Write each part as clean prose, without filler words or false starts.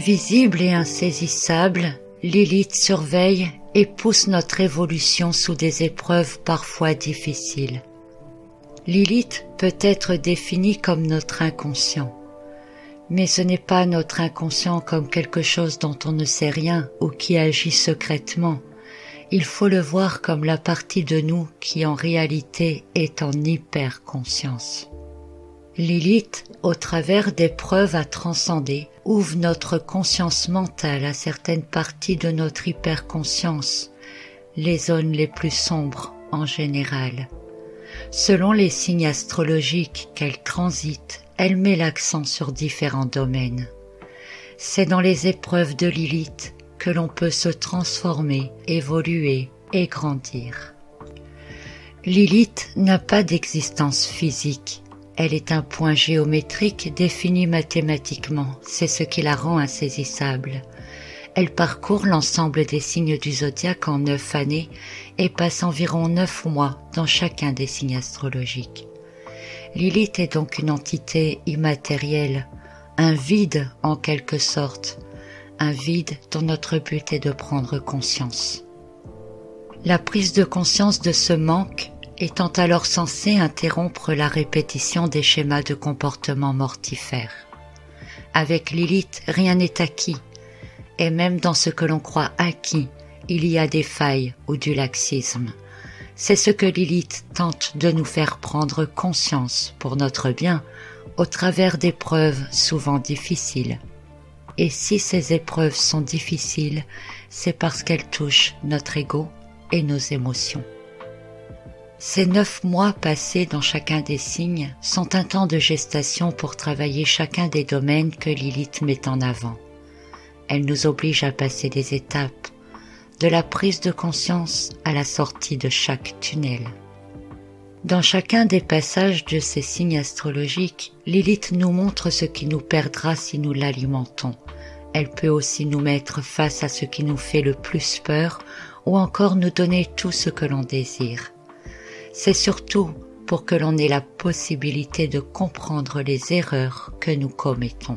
Invisible et insaisissable, Lilith surveille et pousse notre évolution sous des épreuves parfois difficiles. Lilith peut être définie comme notre inconscient. Mais ce n'est pas notre inconscient comme quelque chose dont on ne sait rien ou qui agit secrètement. Il faut le voir comme la partie de nous qui en réalité est en hyperconscience. Lilith, au travers d'épreuves à transcender, ouvre notre conscience mentale à certaines parties de notre hyperconscience, les zones les plus sombres en général. Selon les signes astrologiques qu'elle transite, elle met l'accent sur différents domaines. C'est dans les épreuves de Lilith que l'on peut se transformer, évoluer et grandir. Lilith n'a pas d'existence physique. Elle est un point géométrique défini mathématiquement, c'est ce qui la rend insaisissable. Elle parcourt l'ensemble des signes du zodiaque en 9 années et passe environ 9 mois dans chacun des signes astrologiques. Lilith est donc une entité immatérielle, un vide en quelque sorte, un vide dont notre but est de prendre conscience. La prise de conscience de ce manque étant alors censée interrompre la répétition des schémas de comportement mortifères. Avec Lilith, rien n'est acquis, et même dans ce que l'on croit acquis, il y a des failles ou du laxisme. C'est ce que Lilith tente de nous faire prendre conscience pour notre bien au travers d'épreuves souvent difficiles. Et si ces épreuves sont difficiles, c'est parce qu'elles touchent notre ego et nos émotions. Ces 9 mois passés dans chacun des signes sont un temps de gestation pour travailler chacun des domaines que Lilith met en avant. Elle nous oblige à passer des étapes, de la prise de conscience à la sortie de chaque tunnel. Dans chacun des passages de ces signes astrologiques, Lilith nous montre ce qui nous perdra si nous l'alimentons. Elle peut aussi nous mettre face à ce qui nous fait le plus peur ou encore nous donner tout ce que l'on désire. C'est surtout pour que l'on ait la possibilité de comprendre les erreurs que nous commettons.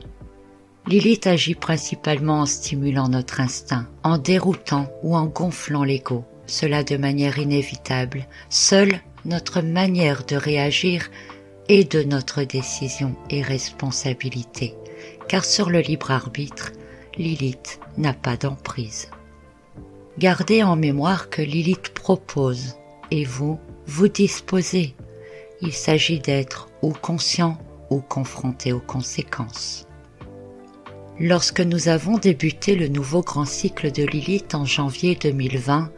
Lilith agit principalement en stimulant notre instinct, en déroutant ou en gonflant l'ego, cela de manière inévitable. Seule notre manière de réagir est de notre décision et responsabilité, car sur le libre arbitre, Lilith n'a pas d'emprise. Gardez en mémoire que Lilith propose, et vous disposez. Il s'agit d'être ou conscient ou confronté aux conséquences. Lorsque nous avons débuté le nouveau grand cycle de Lilith en janvier 2020,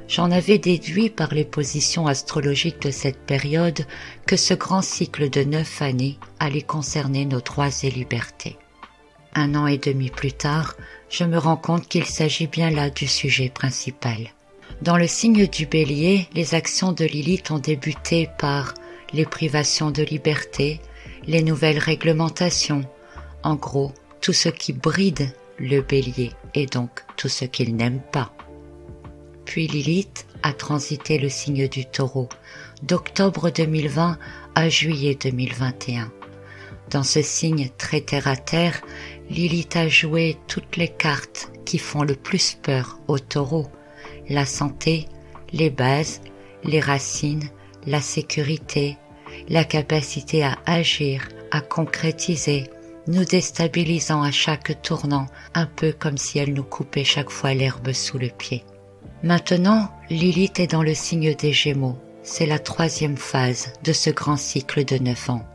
j'en avais déduit par les positions astrologiques de cette période que ce grand cycle de 9 années allait concerner nos droits et libertés. 1 an et demi plus tard, je me rends compte qu'il s'agit bien là du sujet principal. Dans le signe du Bélier, les actions de Lilith ont débuté par les privations de liberté, les nouvelles réglementations, en gros, tout ce qui bride le Bélier et donc tout ce qu'il n'aime pas. Puis Lilith a transité le signe du Taureau, d'octobre 2020 à juillet 2021. Dans ce signe très terre-à-terre, Lilith a joué toutes les cartes qui font le plus peur au Taureau. La santé, les bases, les racines, la sécurité, la capacité à agir, à concrétiser, nous déstabilisant à chaque tournant, un peu comme si elle nous coupait chaque fois l'herbe sous le pied. Maintenant, Lilith est dans le signe des Gémeaux. C'est la 3e phase de ce grand cycle de 9 ans.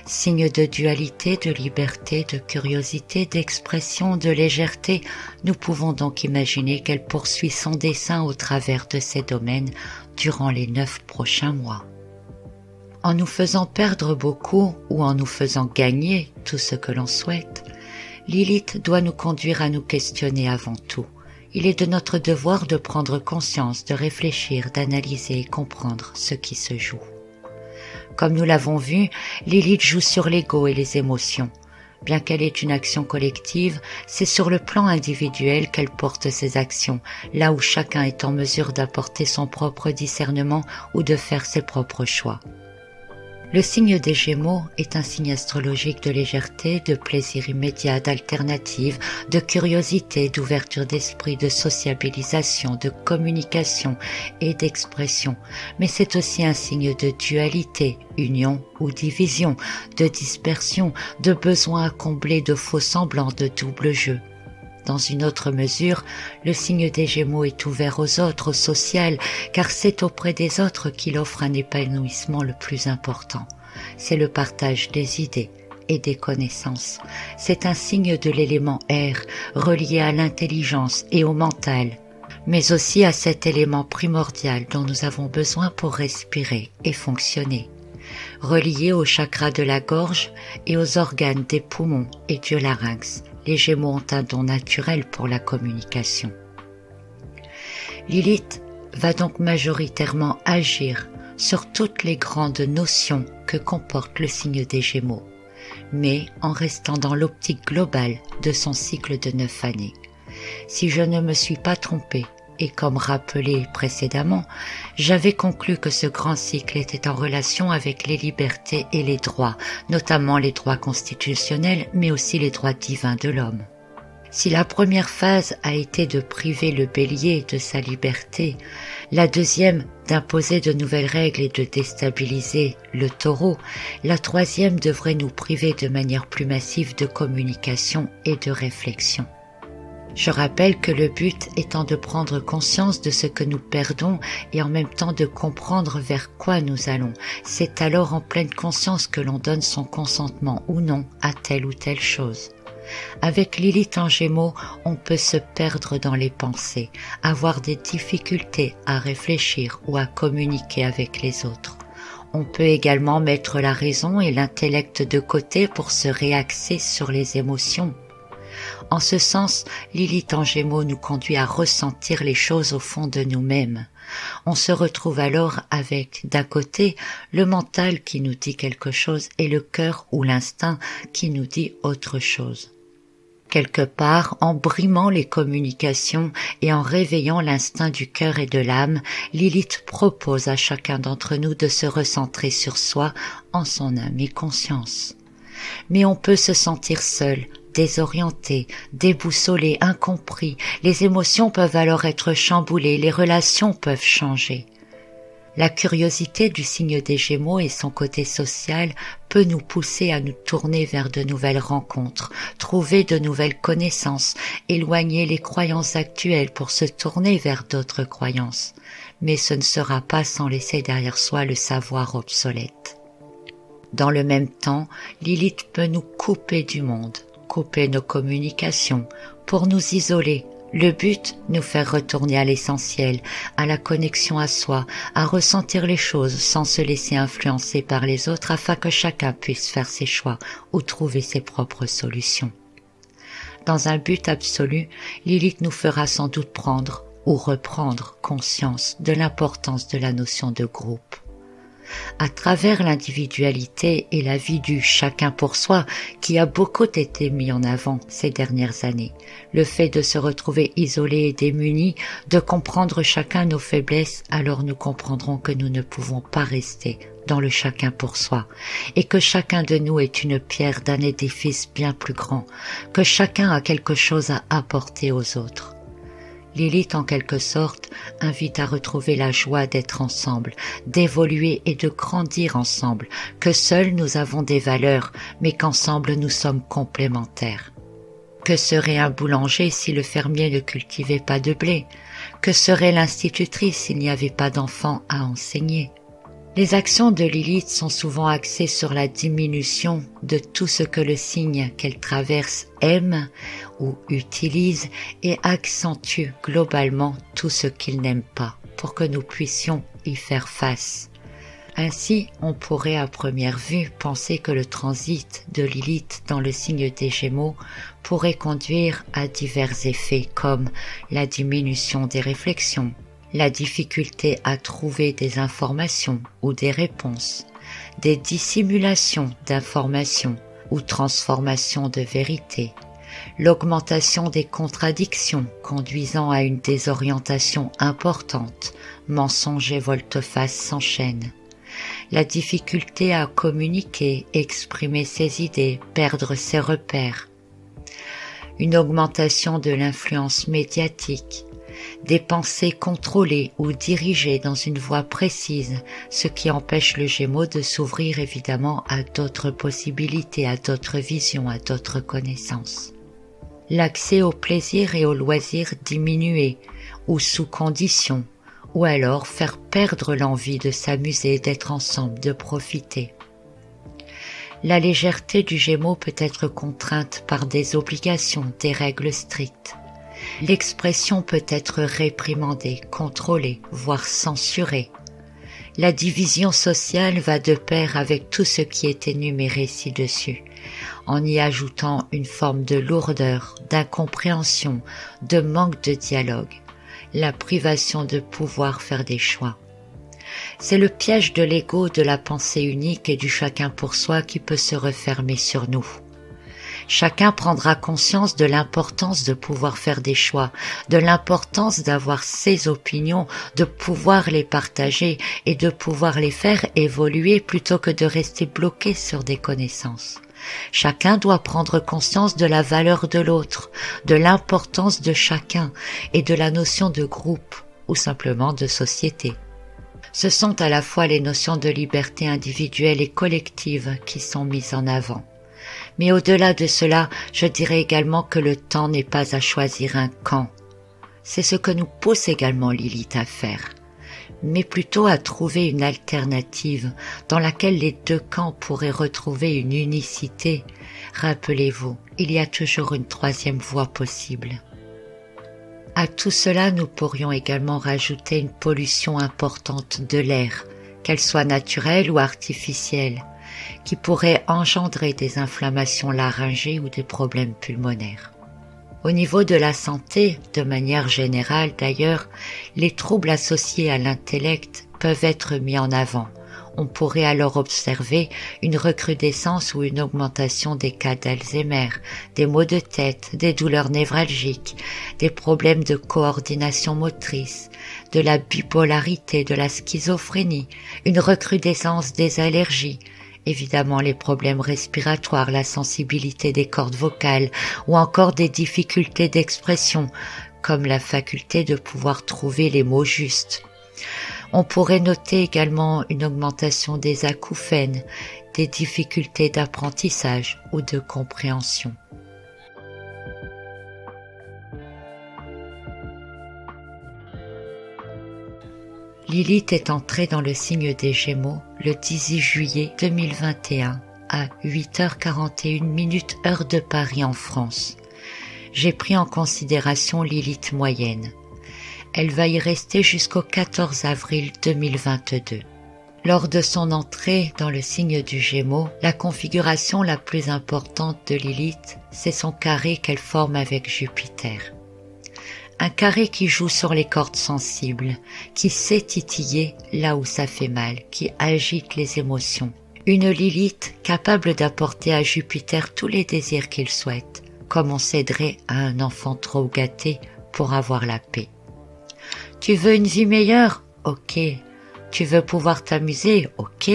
Signe de dualité, de liberté, de curiosité, d'expression, de légèreté, nous pouvons donc imaginer qu'elle poursuit son dessein au travers de ces domaines durant les 9 prochains mois. En nous faisant perdre beaucoup ou en nous faisant gagner tout ce que l'on souhaite, Lilith doit nous conduire à nous questionner avant tout. Il est de notre devoir de prendre conscience, de réfléchir, d'analyser et comprendre ce qui se joue. Comme nous l'avons vu, Lilith joue sur l'ego et les émotions. Bien qu'elle ait une action collective, c'est sur le plan individuel qu'elle porte ses actions, là où chacun est en mesure d'apporter son propre discernement ou de faire ses propres choix. Le signe des Gémeaux est un signe astrologique de légèreté, de plaisir immédiat, d'alternative, de curiosité, d'ouverture d'esprit, de sociabilisation, de communication et d'expression. Mais c'est aussi un signe de dualité, union ou division, de dispersion, de besoin à combler, de faux semblants, de double jeu. Dans une autre mesure, le signe des Gémeaux est ouvert aux autres, au social, car c'est auprès des autres qu'il offre un épanouissement le plus important. C'est le partage des idées et des connaissances. C'est un signe de l'élément air, relié à l'intelligence et au mental, mais aussi à cet élément primordial dont nous avons besoin pour respirer et fonctionner. Relié au chakra de la gorge et aux organes des poumons et du larynx, les Gémeaux ont un don naturel pour la communication. Lilith va donc majoritairement agir sur toutes les grandes notions que comporte le signe des Gémeaux, mais en restant dans l'optique globale de son cycle de 9 années. Si je ne me suis pas trompée, et comme rappelé précédemment, j'avais conclu que ce grand cycle était en relation avec les libertés et les droits, notamment les droits constitutionnels, mais aussi les droits divins de l'homme. Si la première phase a été de priver le bélier de sa liberté, la deuxième d'imposer de nouvelles règles et de déstabiliser le taureau, la troisième devrait nous priver de manière plus massive de communication et de réflexion. Je rappelle que le but étant de prendre conscience de ce que nous perdons et en même temps de comprendre vers quoi nous allons. C'est alors en pleine conscience que l'on donne son consentement ou non à telle ou telle chose. Avec Lilith en Gémeaux, on peut se perdre dans les pensées, avoir des difficultés à réfléchir ou à communiquer avec les autres. On peut également mettre la raison et l'intellect de côté pour se réaxer sur les émotions. En ce sens, Lilith en Gémeaux nous conduit à ressentir les choses au fond de nous-mêmes. On se retrouve alors avec, d'un côté, le mental qui nous dit quelque chose et le cœur ou l'instinct qui nous dit autre chose. Quelque part, en brimant les communications et en réveillant l'instinct du cœur et de l'âme, Lilith propose à chacun d'entre nous de se recentrer sur soi en son âme et conscience. Mais on peut se sentir seul, désorienté, déboussolé, incompris. Les émotions peuvent alors être chamboulées, les relations peuvent changer. La curiosité du signe des Gémeaux et son côté social peut nous pousser à nous tourner vers de nouvelles rencontres, trouver de nouvelles connaissances, éloigner les croyances actuelles pour se tourner vers d'autres croyances. Mais ce ne sera pas sans laisser derrière soi le savoir obsolète. Dans le même temps, Lilith peut nous couper du monde, couper nos communications, pour nous isoler. Le but, nous faire retourner à l'essentiel, à la connexion à soi, à ressentir les choses sans se laisser influencer par les autres afin que chacun puisse faire ses choix ou trouver ses propres solutions. Dans un but absolu, Lilith nous fera sans doute prendre ou reprendre conscience de l'importance de la notion de groupe. À travers l'individualité et la vie du chacun pour soi qui a beaucoup été mis en avant ces dernières années, le fait de se retrouver isolé et démuni, de comprendre chacun nos faiblesses, alors nous comprendrons que nous ne pouvons pas rester dans le chacun pour soi et que chacun de nous est une pierre d'un édifice bien plus grand, que chacun a quelque chose à apporter aux autres. Lilith, en quelque sorte, invite à retrouver la joie d'être ensemble, d'évoluer et de grandir ensemble, que seuls nous avons des valeurs, mais qu'ensemble nous sommes complémentaires. Que serait un boulanger si le fermier ne cultivait pas de blé? Que serait l'institutrice s'il n'y avait pas d'enfants à enseigner? Les actions de Lilith sont souvent axées sur la diminution de tout ce que le signe qu'elle traverse aime ou utilise et accentue globalement tout ce qu'il n'aime pas pour que nous puissions y faire face. Ainsi, on pourrait à première vue penser que le transit de Lilith dans le signe des Gémeaux pourrait conduire à divers effets comme la diminution des réflexions, la difficulté à trouver des informations ou des réponses, des dissimulations d'informations ou transformations de vérité, l'augmentation des contradictions conduisant à une désorientation importante, mensonges et volte-face s'enchaînent, la difficulté à communiquer, exprimer ses idées, perdre ses repères, une augmentation de l'influence médiatique, des pensées contrôlées ou dirigées dans une voie précise, ce qui empêche le Gémeaux de s'ouvrir évidemment à d'autres possibilités, à d'autres visions, à d'autres connaissances. L'accès au plaisir et au loisir diminué ou sous condition, ou alors faire perdre l'envie de s'amuser, d'être ensemble, de profiter. La légèreté du Gémeaux peut être contrainte par des obligations, des règles strictes. L'expression peut être réprimandée, contrôlée, voire censurée. La division sociale va de pair avec tout ce qui est énuméré ci-dessus, en y ajoutant une forme de lourdeur, d'incompréhension, de manque de dialogue, la privation de pouvoir faire des choix. C'est le piège de l'ego, de la pensée unique et du chacun pour soi qui peut se refermer sur nous. Chacun prendra conscience de l'importance de pouvoir faire des choix, de l'importance d'avoir ses opinions, de pouvoir les partager et de pouvoir les faire évoluer plutôt que de rester bloqué sur des connaissances. Chacun doit prendre conscience de la valeur de l'autre, de l'importance de chacun et de la notion de groupe ou simplement de société. Ce sont à la fois les notions de liberté individuelle et collective qui sont mises en avant. Mais au-delà de cela, je dirais également que le temps n'est pas à choisir un camp. C'est ce que nous pousse également Lilith à faire, mais plutôt à trouver une alternative dans laquelle les deux camps pourraient retrouver une unicité. Rappelez-vous, il y a toujours une troisième voie possible. À tout cela, nous pourrions également rajouter une pollution importante de l'air, qu'elle soit naturelle ou artificielle, qui pourrait engendrer des inflammations laryngées ou des problèmes pulmonaires. Au niveau de la santé, de manière générale d'ailleurs, les troubles associés à l'intellect peuvent être mis en avant. On pourrait alors observer une recrudescence ou une augmentation des cas d'Alzheimer, des maux de tête, des douleurs névralgiques, des problèmes de coordination motrice, de la bipolarité, de la schizophrénie, une recrudescence des allergies, évidemment les problèmes respiratoires, la sensibilité des cordes vocales ou encore des difficultés d'expression, comme la faculté de pouvoir trouver les mots justes. On pourrait noter également une augmentation des acouphènes, des difficultés d'apprentissage ou de compréhension. Lilith est entrée dans le signe des Gémeaux le 18 juillet 2021 à 8h41 heure de Paris en France. J'ai pris en considération Lilith moyenne. Elle va y rester jusqu'au 14 avril 2022. Lors de son entrée dans le signe du Gémeaux, la configuration la plus importante de Lilith, c'est son carré qu'elle forme avec Jupiter. Un carré qui joue sur les cordes sensibles, qui sait titiller là où ça fait mal, qui agite les émotions. Une Lilith capable d'apporter à Jupiter tous les désirs qu'il souhaite, comme on céderait à un enfant trop gâté pour avoir la paix. Tu veux une vie meilleure? Ok. Tu veux pouvoir t'amuser? Ok.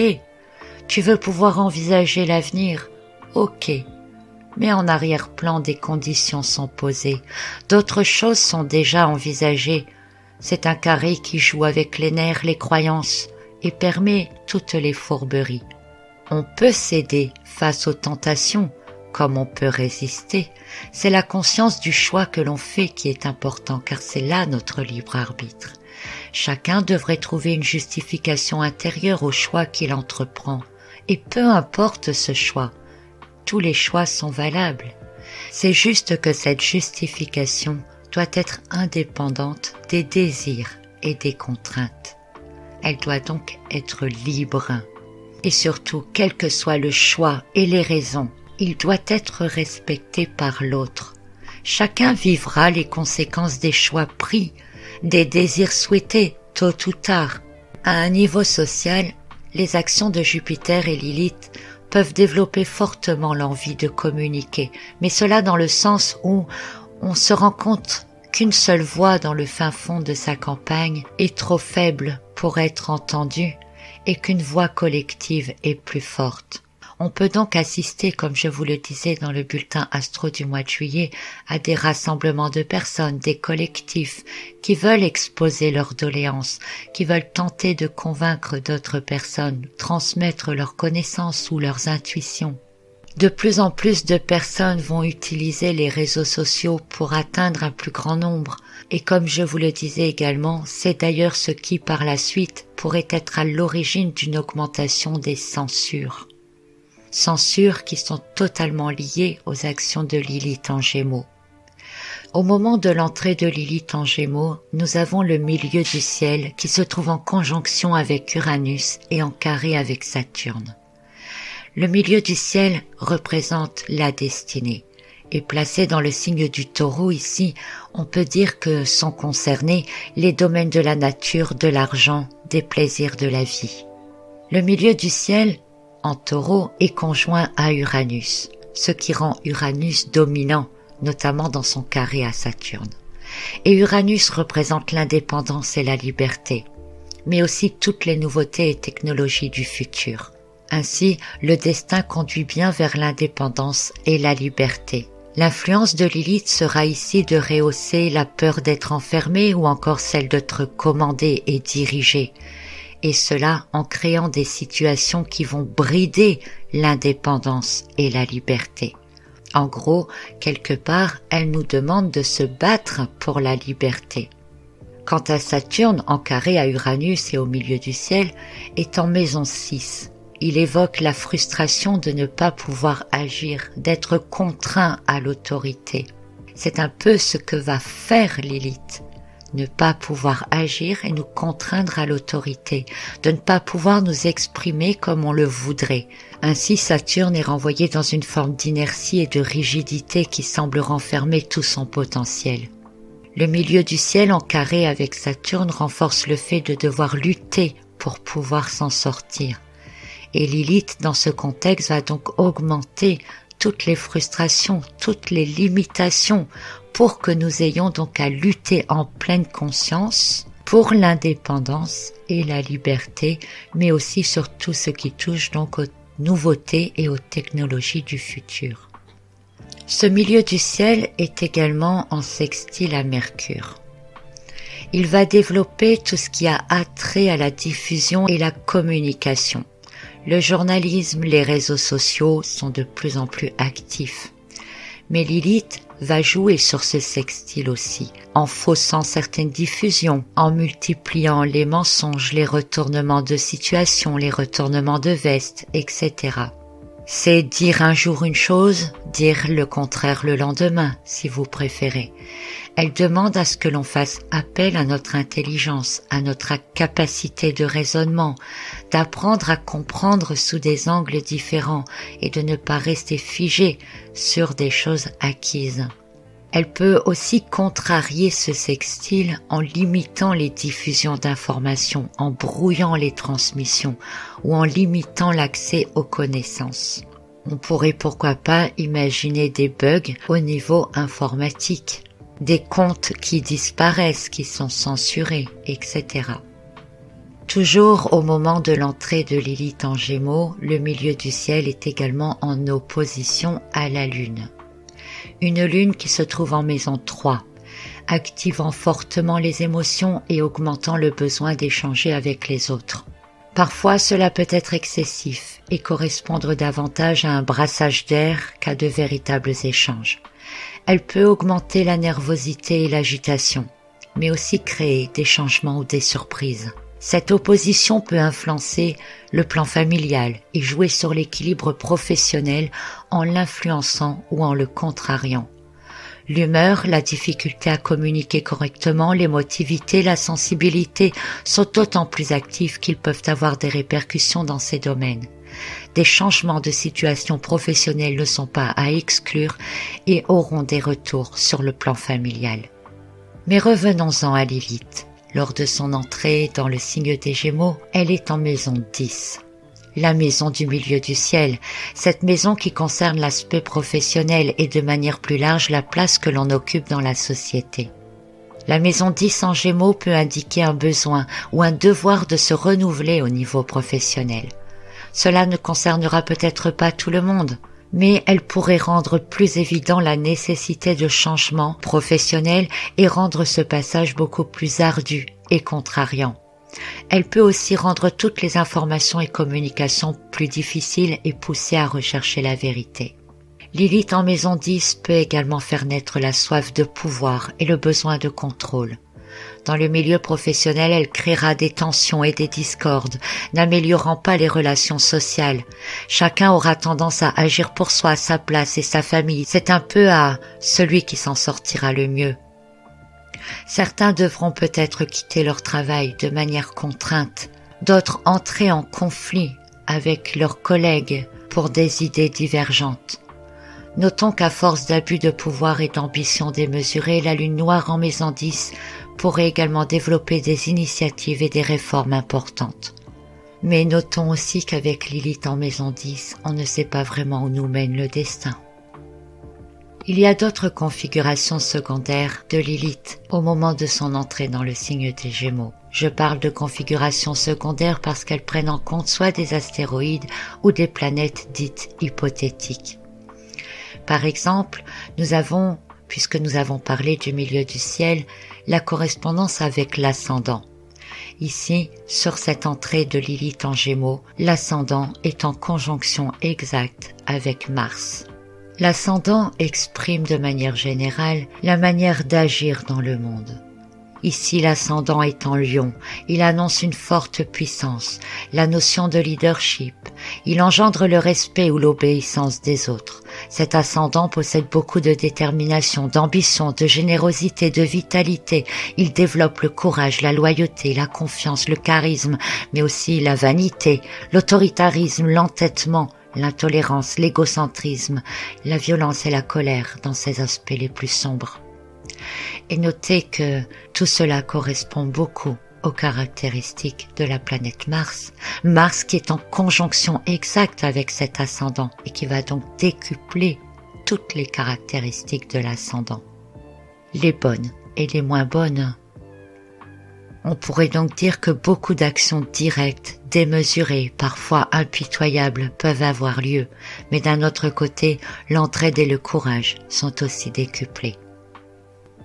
Tu veux pouvoir envisager l'avenir? Ok. Mais en arrière-plan, des conditions sont posées. D'autres choses sont déjà envisagées. C'est un carré qui joue avec les nerfs, les croyances et permet toutes les fourberies. On peut céder face aux tentations, comme on peut résister. C'est la conscience du choix que l'on fait qui est important, car c'est là notre libre arbitre. Chacun devrait trouver une justification intérieure au choix qu'il entreprend. Et peu importe ce choix, tous les choix sont valables. C'est juste que cette justification doit être indépendante des désirs et des contraintes. Elle doit donc être libre. Et surtout, quel que soit le choix et les raisons, il doit être respecté par l'autre. Chacun vivra les conséquences des choix pris, des désirs souhaités, tôt ou tard. À un niveau social, les actions de Jupiter et Lilith peuvent développer fortement l'envie de communiquer, mais cela dans le sens où on se rend compte qu'une seule voix dans le fin fond de sa campagne est trop faible pour être entendue. et qu'une voix collective est plus forte. On peut donc assister, comme je vous le disais dans le bulletin Astro du mois de juillet, à des rassemblements de personnes, des collectifs, qui veulent exposer leurs doléances, qui veulent tenter de convaincre d'autres personnes, transmettre leurs connaissances ou leurs intuitions. De plus en plus de personnes vont utiliser les réseaux sociaux pour atteindre un plus grand nombre. Et comme je vous le disais également, c'est d'ailleurs ce qui, par la suite, pourrait être à l'origine d'une augmentation des censures. Censures qui sont totalement liées aux actions de Lilith en Gémeaux. Au moment de l'entrée de Lilith en Gémeaux, nous avons le milieu du ciel qui se trouve en conjonction avec Uranus et en carré avec Saturne. Le milieu du ciel représente la destinée. Et placé dans le signe du Taureau ici, on peut dire que sont concernés les domaines de la nature, de l'argent, des plaisirs de la vie. Le milieu du ciel, en Taureau, est conjoint à Uranus, ce qui rend Uranus dominant, notamment dans son carré à Saturne. Et Uranus représente l'indépendance et la liberté, mais aussi toutes les nouveautés et technologies du futur. Ainsi, le destin conduit bien vers l'indépendance et la liberté. L'influence de Lilith sera ici de rehausser la peur d'être enfermé ou encore celle d'être commandé et dirigé, et cela en créant des situations qui vont brider l'indépendance et la liberté. En gros, quelque part, elle nous demande de se battre pour la liberté. Quant à Saturne, en carré à Uranus et au milieu du ciel, est en maison 6. Il évoque la frustration de ne pas pouvoir agir, d'être contraint à l'autorité. C'est un peu ce que va faire Lilith. Ne pas pouvoir agir et nous contraindre à l'autorité, de ne pas pouvoir nous exprimer comme on le voudrait. Ainsi, Saturne est renvoyé dans une forme d'inertie et de rigidité qui semble renfermer tout son potentiel. Le milieu du ciel en carré avec Saturne renforce le fait de devoir lutter pour pouvoir s'en sortir. Et Lilith, dans ce contexte, va donc augmenter toutes les frustrations, toutes les limitations pour que nous ayons donc à lutter en pleine conscience pour l'indépendance et la liberté, mais aussi sur tout ce qui touche donc aux nouveautés et aux technologies du futur. Ce milieu du ciel est également en sextile à Mercure. Il va développer tout ce qui a attrait à la diffusion et la communication. Le journalisme, les réseaux sociaux sont de plus en plus actifs. Mais Lilith va jouer sur ce sextile aussi, en faussant certaines diffusions, en multipliant les mensonges, les retournements de situation, les retournements de veste, etc. C'est dire un jour une chose, dire le contraire le lendemain, si vous préférez. Elle demande à ce que l'on fasse appel à notre intelligence, à notre capacité de raisonnement, d'apprendre à comprendre sous des angles différents et de ne pas rester figé sur des choses acquises. Elle peut aussi contrarier ce sextile en limitant les diffusions d'informations, en brouillant les transmissions ou en limitant l'accès aux connaissances. On pourrait pourquoi pas imaginer des bugs au niveau informatique, des comptes qui disparaissent, qui sont censurés, etc. Toujours au moment de l'entrée de Lilith en Gémeaux, le milieu du ciel est également en opposition à la Lune. Une lune qui se trouve en maison 3, activant fortement les émotions et augmentant le besoin d'échanger avec les autres. Parfois, cela peut être excessif et correspondre davantage à un brassage d'air qu'à de véritables échanges. Elle peut augmenter la nervosité et l'agitation, mais aussi créer des changements ou des surprises. Cette opposition peut influencer le plan familial et jouer sur l'équilibre professionnel en l'influençant ou en le contrariant. L'humeur, la difficulté à communiquer correctement, l'émotivité, la sensibilité sont d'autant plus actifs qu'ils peuvent avoir des répercussions dans ces domaines. Des changements de situation professionnelle ne sont pas à exclure et auront des retours sur le plan familial. Mais revenons-en à Lilith. Lors de son entrée dans le signe des Gémeaux, elle est en maison 10. La maison du milieu du ciel, cette maison qui concerne l'aspect professionnel et de manière plus large la place que l'on occupe dans la société. La maison 10 en Gémeaux peut indiquer un besoin ou un devoir de se renouveler au niveau professionnel. Cela ne concernera peut-être pas tout le monde, mais elle pourrait rendre plus évident la nécessité de changement professionnel et rendre ce passage beaucoup plus ardu et contrariant. Elle peut aussi rendre toutes les informations et communications plus difficiles et pousser à rechercher la vérité. Lilith en maison 10 peut également faire naître la soif de pouvoir et le besoin de contrôle. Dans le milieu professionnel, elle créera des tensions et des discordes, n'améliorant pas les relations sociales. Chacun aura tendance à agir pour soi, sa place et sa famille. C'est un peu à celui qui s'en sortira le mieux. Certains devront peut-être quitter leur travail de manière contrainte, d'autres entrer en conflit avec leurs collègues pour des idées divergentes. Notons qu'à force d'abus de pouvoir et d'ambition démesurée, la lune noire en maison 10 pourrait également développer des initiatives et des réformes importantes. Mais notons aussi qu'avec Lilith en maison 10, on ne sait pas vraiment où nous mène le destin. Il y a d'autres configurations secondaires de Lilith au moment de son entrée dans le signe des Gémeaux. Je parle de configurations secondaires parce qu'elles prennent en compte soit des astéroïdes ou des planètes dites hypothétiques. Par exemple, nous avons, puisque nous avons parlé du milieu du ciel, la correspondance avec l'ascendant. Ici, sur cette entrée de Lilith en Gémeaux, l'ascendant est en conjonction exacte avec Mars. L'ascendant exprime de manière générale la manière d'agir dans le monde. Ici, l'ascendant est en Lion, il annonce une forte puissance, la notion de leadership, il engendre le respect ou l'obéissance des autres. Cet ascendant possède beaucoup de détermination, d'ambition, de générosité, de vitalité. Il développe le courage, la loyauté, la confiance, le charisme, mais aussi la vanité, l'autoritarisme, l'entêtement, l'intolérance, l'égocentrisme, la violence et la colère dans ses aspects les plus sombres. Et notez que tout cela correspond beaucoup aux caractéristiques de la planète Mars. Mars qui est en conjonction exacte avec cet ascendant et qui va donc décupler toutes les caractéristiques de l'ascendant. Les bonnes et les moins bonnes. On pourrait donc dire que beaucoup d'actions directes, démesurées, parfois impitoyables peuvent avoir lieu, mais d'un autre côté, l'entraide et le courage sont aussi décuplés.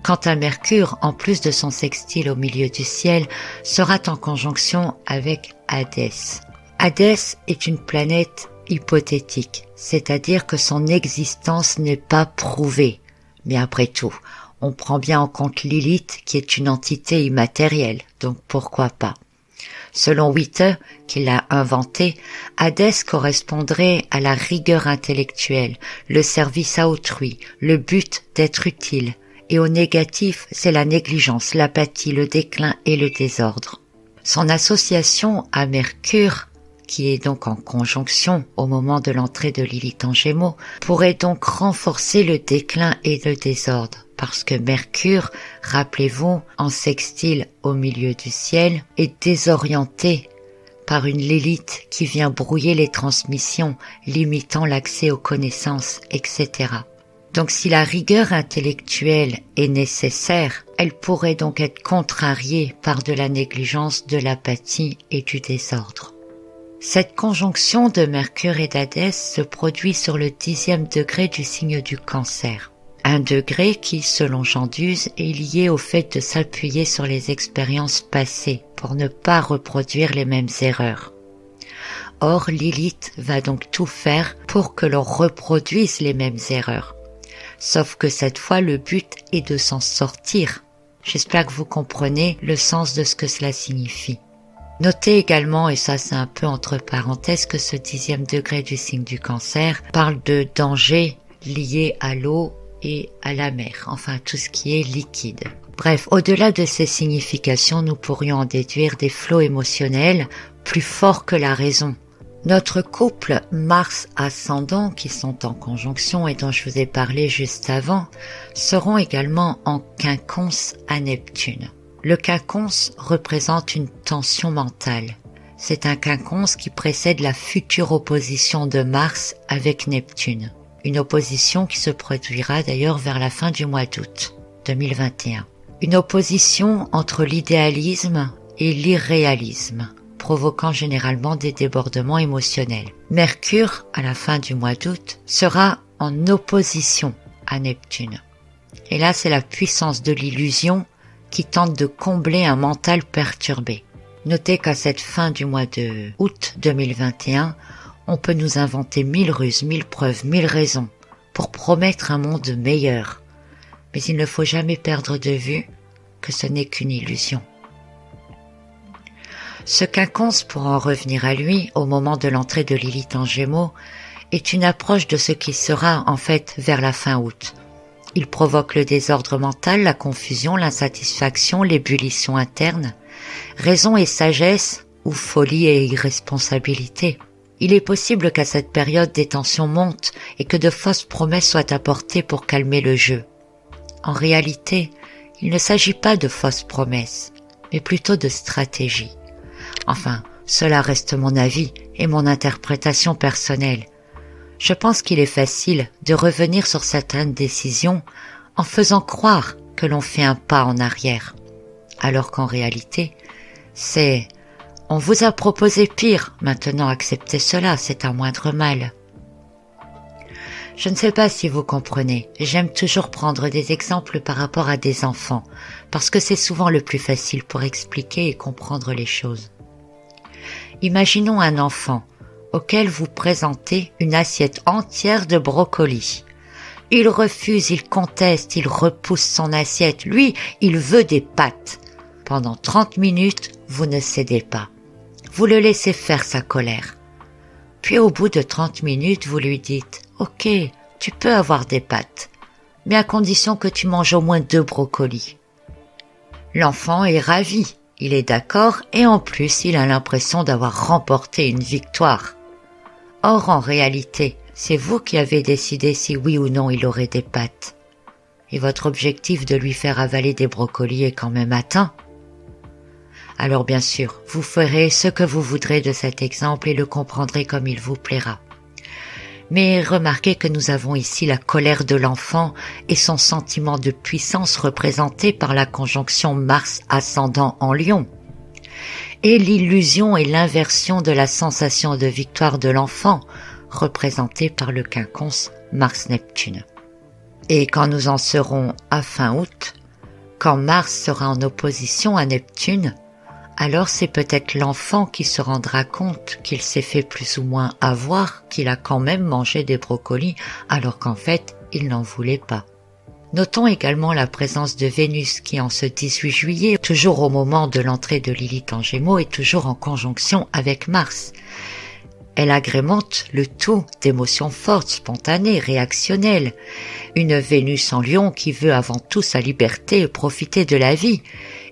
Quant à Mercure, en plus de son sextile au milieu du ciel, sera en conjonction avec Hadès. Hadès est une planète hypothétique, c'est-à-dire que son existence n'est pas prouvée. Mais après tout, on prend bien en compte Lilith qui est une entité immatérielle, donc pourquoi pas. Selon Witte, qui l'a inventé, Hadès correspondrait à la rigueur intellectuelle, le service à autrui, le but d'être utile. Et au négatif, c'est la négligence, l'apathie, le déclin et le désordre. Son association à Mercure, qui est donc en conjonction au moment de l'entrée de Lilith en Gémeaux, pourrait donc renforcer le déclin et le désordre, parce que Mercure, rappelez-vous, en sextile au milieu du ciel, est désorienté par une Lilith qui vient brouiller les transmissions, limitant l'accès aux connaissances, etc. Donc si la rigueur intellectuelle est nécessaire, elle pourrait donc être contrariée par de la négligence, de l'apathie et du désordre. Cette conjonction de Mercure et d'Hadès se produit sur le 10e degré du signe du Cancer. Un degré qui, selon Jean Duze, est lié au fait de s'appuyer sur les expériences passées pour ne pas reproduire les mêmes erreurs. Or, Lilith va donc tout faire pour que l'on reproduise les mêmes erreurs. Sauf que cette fois, le but est de s'en sortir. J'espère que vous comprenez le sens de ce que cela signifie. Notez également, et ça c'est un peu entre parenthèses, que ce 10e degré du signe du Cancer parle de dangers liés à l'eau et à la mer, enfin tout ce qui est liquide. Bref, au-delà de ces significations, nous pourrions en déduire des flots émotionnels plus forts que la raison. Notre couple Mars-Ascendant, qui sont en conjonction et dont je vous ai parlé juste avant, seront également en quinconce à Neptune. Le quinconce représente une tension mentale. C'est un quinconce qui précède la future opposition de Mars avec Neptune. Une opposition qui se produira d'ailleurs vers la fin du mois d'août 2021. Une opposition entre l'idéalisme et l'irréalisme, provoquant généralement des débordements émotionnels. Mercure, à la fin du mois d'août, sera en opposition à Neptune. Et là, c'est la puissance de l'illusion qui tente de combler un mental perturbé. Notez qu'à cette fin du mois de août 2021, on peut nous inventer 1000 ruses, 1000 preuves, 1000 raisons pour promettre un monde meilleur. Mais il ne faut jamais perdre de vue que ce n'est qu'une illusion. Ce quinconce, pour en revenir à lui, au moment de l'entrée de Lilith en Gémeaux, est une approche de ce qui sera en fait vers la fin août. Il provoque le désordre mental, la confusion, l'insatisfaction, l'ébullition interne, raison et sagesse ou folie et irresponsabilité. Il est possible qu'à cette période des tensions montent et que de fausses promesses soient apportées pour calmer le jeu. En réalité, il ne s'agit pas de fausses promesses, mais plutôt de stratégie. Enfin, cela reste mon avis et mon interprétation personnelle. Je pense qu'il est facile de revenir sur certaines décisions en faisant croire que l'on fait un pas en arrière, alors qu'en réalité, c'est « on vous a proposé pire, maintenant acceptez cela, c'est un moindre mal ». Je ne sais pas si vous comprenez, j'aime toujours prendre des exemples par rapport à des enfants, parce que c'est souvent le plus facile pour expliquer et comprendre les choses. Imaginons un enfant auquel vous présentez une assiette entière de brocolis. Il refuse, il conteste, il repousse son assiette. Lui, il veut des pâtes. Pendant 30 minutes, vous ne cédez pas. Vous le laissez faire sa colère. Puis au bout de 30 minutes, vous lui dites « Ok, tu peux avoir des pâtes, mais à condition que tu manges au moins 2 brocolis. » L'enfant est ravi, il est d'accord et en plus il a l'impression d'avoir remporté une victoire. Or en réalité, c'est vous qui avez décidé si oui ou non il aurait des pâtes. Et votre objectif de lui faire avaler des brocolis est quand même atteint. Alors bien sûr, vous ferez ce que vous voudrez de cet exemple et le comprendrez comme il vous plaira. Mais remarquez que nous avons ici la colère de l'enfant et son sentiment de puissance représenté par la conjonction Mars ascendant en Lion. Et l'illusion et l'inversion de la sensation de victoire de l'enfant, représentée par le quinconce Mars-Neptune. Et quand nous en serons à fin août, quand Mars sera en opposition à Neptune, alors c'est peut-être l'enfant qui se rendra compte qu'il s'est fait plus ou moins avoir, qu'il a quand même mangé des brocolis, alors qu'en fait, il n'en voulait pas. Notons également la présence de Vénus qui, en ce 18 juillet, toujours au moment de l'entrée de Lilith en Gémeaux, est toujours en conjonction avec Mars. Elle agrémente le tout d'émotions fortes, spontanées, réactionnelles. Une Vénus en Lion qui veut avant tout sa liberté et profiter de la vie,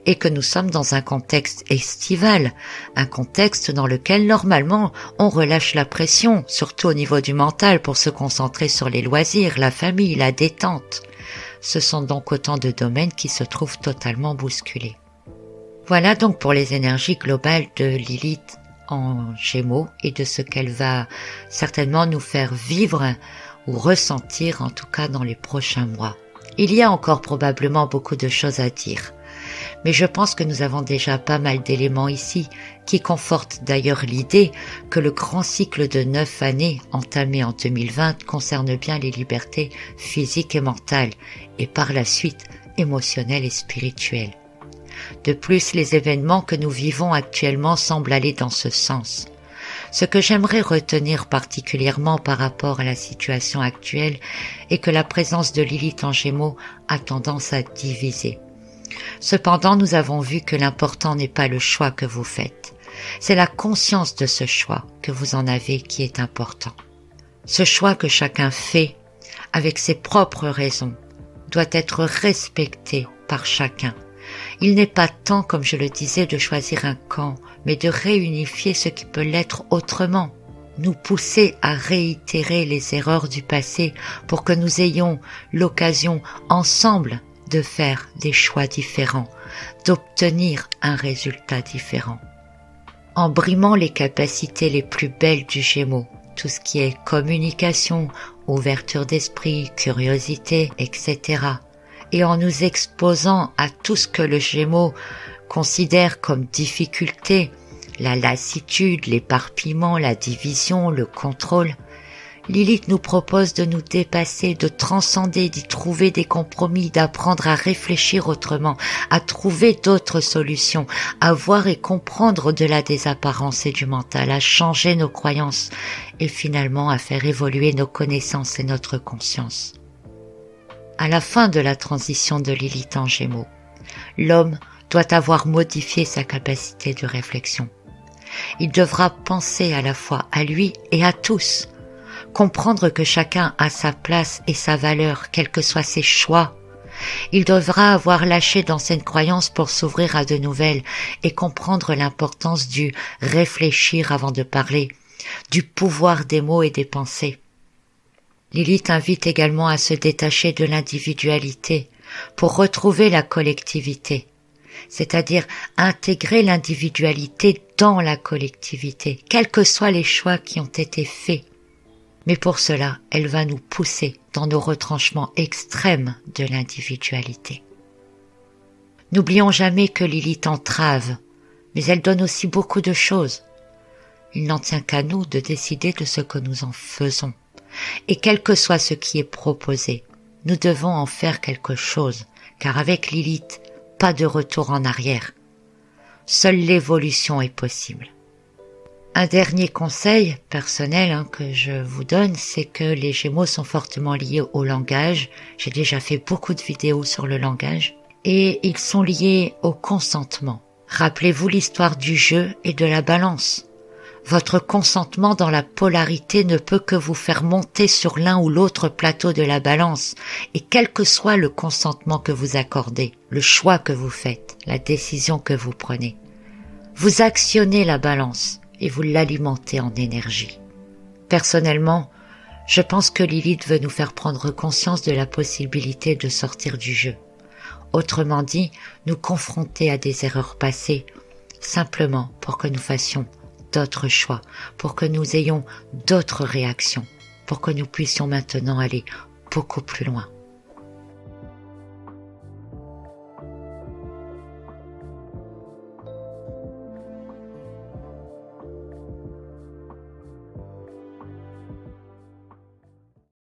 et que nous sommes dans un contexte estival, un contexte dans lequel normalement on relâche la pression, surtout au niveau du mental, pour se concentrer sur les loisirs, la famille, la détente. Ce sont donc autant de domaines qui se trouvent totalement bousculés. Voilà donc pour les énergies globales de Lilith en Gémeaux et de ce qu'elle va certainement nous faire vivre ou ressentir, en tout cas dans les prochains mois. Il y a encore probablement beaucoup de choses à dire, mais je pense que nous avons déjà pas mal d'éléments ici qui confortent d'ailleurs l'idée que le grand cycle de 9 années entamé en 2020 concerne bien les libertés physiques et mentales et par la suite émotionnelles et spirituelles. De plus, les événements que nous vivons actuellement semblent aller dans ce sens. Ce que j'aimerais retenir particulièrement par rapport à la situation actuelle est que la présence de Lilith en Gémeaux a tendance à diviser. Cependant, nous avons vu que l'important n'est pas le choix que vous faites. C'est la conscience de ce choix que vous en avez qui est important. Ce choix que chacun fait avec ses propres raisons doit être respecté par chacun. Il n'est pas temps, comme je le disais, de choisir un camp, mais de réunifier ce qui peut l'être autrement. Nous pousser à réitérer les erreurs du passé pour que nous ayons l'occasion ensemble de faire des choix différents, d'obtenir un résultat différent. En brimant les capacités les plus belles du Gémeaux, tout ce qui est communication, ouverture d'esprit, curiosité, etc., et en nous exposant à tout ce que le Gémeaux considère comme difficulté, la lassitude, l'éparpillement, la division, le contrôle, Lilith nous propose de nous dépasser, de transcender, d'y trouver des compromis, d'apprendre à réfléchir autrement, à trouver d'autres solutions, à voir et comprendre au-delà des apparences et du mental, à changer nos croyances et finalement à faire évoluer nos connaissances et notre conscience. À la fin de la transition de Lilith en Gémeaux, l'homme doit avoir modifié sa capacité de réflexion. Il devra penser à la fois à lui et à tous, comprendre que chacun a sa place et sa valeur, quels que soient ses choix. Il devra avoir lâché d'anciennes croyances pour s'ouvrir à de nouvelles et comprendre l'importance du réfléchir avant de parler, du pouvoir des mots et des pensées. Lilith invite également à se détacher de l'individualité pour retrouver la collectivité, c'est-à-dire intégrer l'individualité dans la collectivité, quels que soient les choix qui ont été faits. Mais pour cela, elle va nous pousser dans nos retranchements extrêmes de l'individualité. N'oublions jamais que Lilith entrave, mais elle donne aussi beaucoup de choses. Il n'en tient qu'à nous de décider de ce que nous en faisons. Et quel que soit ce qui est proposé, nous devons en faire quelque chose, car avec Lilith, pas de retour en arrière. Seule l'évolution est possible. Un dernier conseil personnel que je vous donne, c'est que les Gémeaux sont fortement liés au langage. J'ai déjà fait beaucoup de vidéos sur le langage. Et ils sont liés au consentement. Rappelez-vous l'histoire du jeu et de la balance. Votre consentement dans la polarité ne peut que vous faire monter sur l'un ou l'autre plateau de la balance. Et quel que soit le consentement que vous accordez, le choix que vous faites, la décision que vous prenez, vous actionnez la balance et vous l'alimentez en énergie. Personnellement, je pense que Lilith veut nous faire prendre conscience de la possibilité de sortir du jeu. Autrement dit, nous confronter à des erreurs passées, simplement pour que nous fassions d'autres choix, pour que nous ayons d'autres réactions, pour que nous puissions maintenant aller beaucoup plus loin.